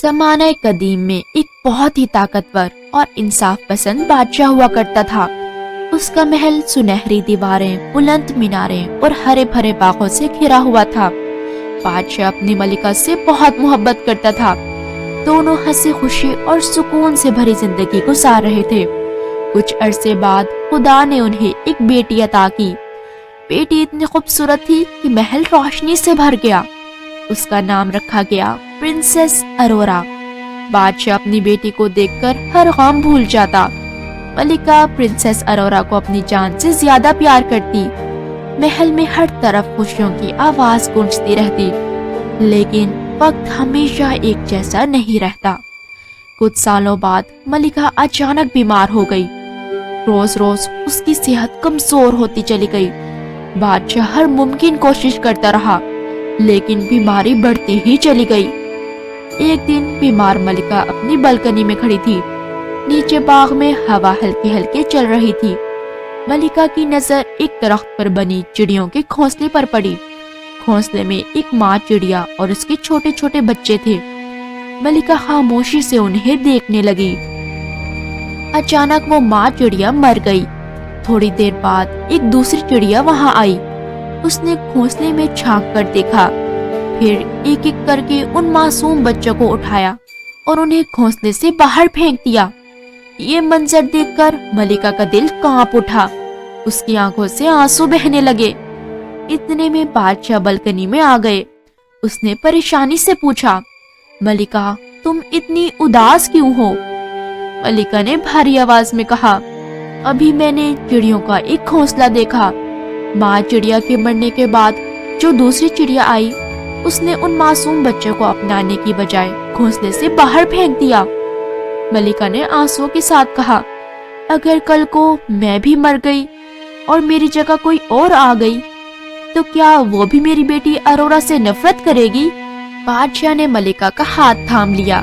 زمانہ قدیم میں ایک بہت ہی طاقتور اور انصاف پسند بادشاہ ہوا کرتا تھا۔ اس کا محل سنہری دیواریں، بلند میناریں اور ہرے بھرے باغوں سے گھرا ہوا تھا۔ بادشاہ اپنی ملکہ سے بہت محبت کرتا تھا۔ دونوں ہنسی خوشی اور سکون سے بھری زندگی گزار رہے تھے۔ کچھ عرصے بعد خدا نے انہیں ایک بیٹی عطا کی۔ بیٹی اتنی خوبصورت تھی کہ محل روشنی سے بھر گیا۔ اس کا نام رکھا گیا پرنسس ارورا۔ بادشاہ اپنی بیٹی کو دیکھ کر ہر غم بھول جاتا۔ ملکہ پرنسس ارورا کو اپنی جان سے زیادہ پیار کرتی۔ محل میں ہر طرف خوشیوں کی آواز گونجتی رہتی۔ لیکن وقت ہمیشہ ایک جیسا نہیں رہتا۔ کچھ سالوں بعد ملکہ اچانک بیمار ہو گئی۔ روز روز اس کی صحت کمزور ہوتی چلی گئی۔ بادشاہ ہر ممکن کوشش کرتا رہا، لیکن بیماری بڑھتی ہی چلی گئی۔ ایک دن بیمار ملکہ اپنی بالکنی میں کھڑی تھی۔ نیچے باغ میں ہوا ہلکی ہلکی چل رہی تھی۔ ملکہ کی نظر ایک درخت پر بنی چڑیوں کے گھونسلے پر پڑی۔ گھونسلے میں ایک ماں چڑیا اور اس کے چھوٹے چھوٹے بچے تھے۔ ملکہ خاموشی سے انہیں دیکھنے لگی۔ اچانک وہ ماں چڑیا مر گئی۔ تھوڑی دیر بعد ایک دوسری چڑیا وہاں آئی۔ اس نے گھونسلے میں جھانک کر دیکھا، پھر ایک ایک کر کے ان معصوم بچوں کو اٹھایا اور انہیں گھونسلے سے باہر پھینک دیا۔ یہ منظر دیکھ کر ملکہ کا دل کانپ اٹھا۔ اس کی آنکھوں سے آنسو بہنے لگے۔ اتنے میں بادشاہ بالکنی میں آ گئے۔ اس نے پریشانی سے پوچھا، ملکہ تم اتنی اداس کیوں ہو؟ ملکہ نے بھاری آواز میں کہا، ابھی میں نے چڑیوں کا ایک گھونسلہ دیکھا۔ ماں چڑیا کے مرنے کے بعد جو دوسری چڑیا آئی، اس نے ان معصوم بچوں کو اپنانے کی بجائے گھونسلے سے باہر پھینک دیا۔ ملکہ نے آنسو کے ساتھ کہا، اگر کل کو میں بھی مر گئی اور میری جگہ کوئی اور آ گئی تو کیا وہ بھی میری بیٹی ارورا سے نفرت کرے گی؟ بادشاہ نے ملکہ کا ہاتھ تھام لیا۔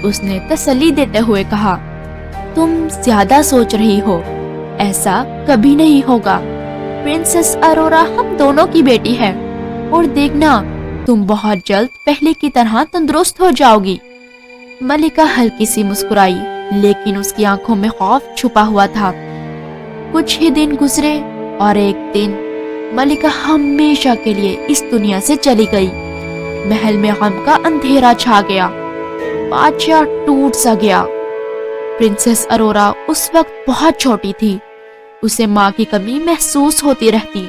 اس نے تسلی دیتے ہوئے کہا، تم زیادہ سوچ رہی ہو، ایسا کبھی نہیں ہوگا۔ پرنسس ارورا ہم دونوں کی بیٹی ہے، اور دیکھنا تم بہت جلد پہلے کی طرح تندرست ہو جاؤ گی۔ ملکہ ہلکی سی مسکرائی، لیکن اس کی آنکھوں میں خوف چھپا ہوا تھا۔ کچھ ہی دن گزرے اور ایک دن ملکہ ہمیشہ کے لیے اس دنیا سے چلی گئی۔ محل میں غم کا اندھیرا چھا گیا۔ بادشاہ ٹوٹ سا گیا۔ پرنسس ارورا اس وقت بہت چھوٹی تھی۔ اسے ماں کی کمی محسوس ہوتی رہتی۔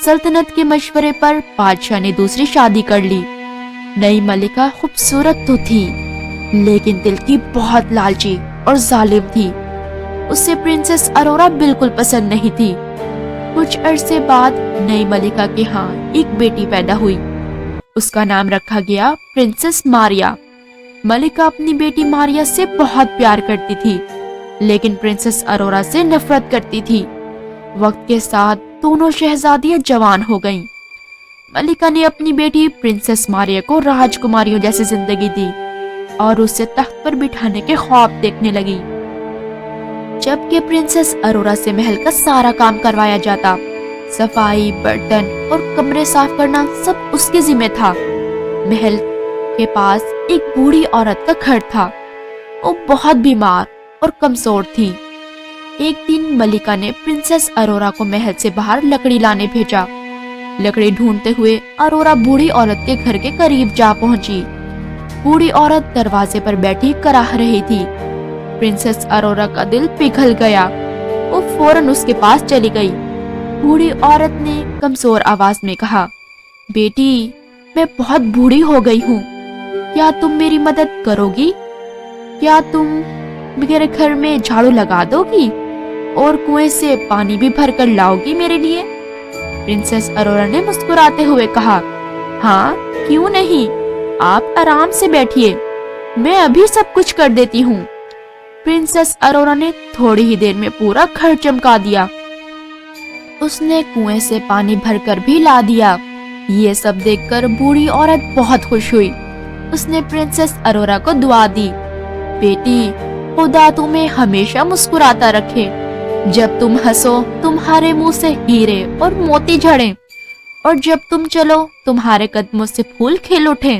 سلطنت کے مشورے پر بادشاہ نے دوسری شادی کر لی۔ نئی ملکہ خوبصورت تو تھی، لیکن دل کی بہت لالچی اور ظالم تھی۔ اسے پرنسس ارورا بالکل پسند نہیں تھی۔ کچھ عرصے بعد نئی ملکہ کے ہاں ایک بیٹی پیدا ہوئی۔ اس کا نام رکھا گیا پرنسس ماریا۔ ملکہ اپنی بیٹی ماریا سے بہت پیار کرتی تھی، لیکن پرنسس ارورا سے نفرت کرتی تھی۔ وقت کے ساتھ دونوں شہزادیاں جوان ہو گئیں۔ ملکہ نے اپنی بیٹی پرنسس ماریا کو راجکماریوں جیسی زندگی دی اور اسے تخت پر بٹھانے کے خواب دیکھنے لگی، جبکہ پرنسس ارورا سے محل کا سارا کام کروایا جاتا۔ صفائی، برتن اور کمرے صاف کرنا سب اس کے ذمہ تھا۔ محل کے پاس ایک بوڑھی عورت کا گھر تھا۔ وہ بہت بیمار اور کمزور تھی۔ ایک دن ملکہ نے پرنسس ارورا کو محل سے باہر لکڑی لانے بھیجا۔ لکڑی ڈھونڈتے ہوئے ارورا بوڑھی عورت کے گھر کے قریب جا پہنچی۔ بوڑھی عورت دروازے پر بیٹھی کراہ رہی تھی۔ پرنسس ارورا کا دل پگھل گیا۔ وہ فوراً اس کے پاس چلی گئی۔ بوڑھی عورت نے کمزور آواز میں کہا، بیٹی میں بہت بوڑھی ہو گئی ہوں، کیا تم میری مدد کرو گی؟ کیا تم میرے گھر میں جھاڑو لگا دو گی اور کنویں سے پانی بھی بھر کر لاؤ گی میرے لیے؟ پرنسس ارورا نے مسکراتے ہوئے کہا، ہاں کیوں نہیں، آپ آرام سے بیٹھیے، میں ابھی سب کچھ کر دیتی ہوں۔ پرنسس ارورا نے تھوڑی ہی دیر میں پورا گھر چمکا دیا۔ اس نے کنویں سے پانی بھر کر بھی لا دیا۔ یہ سب دیکھ کر بوڑھی عورت بہت خوش ہوئی۔ اس نے پرنسس ارورا کو دعا دی، بیٹی خدا تمہیں ہمیشہ مسکراتا رکھے، جب تم ہنسو تمہارے منہ سے ہیرے اور موتی جھڑیں، اور جب تم چلو تمہارے قدموں سے پھول کھل اٹھیں۔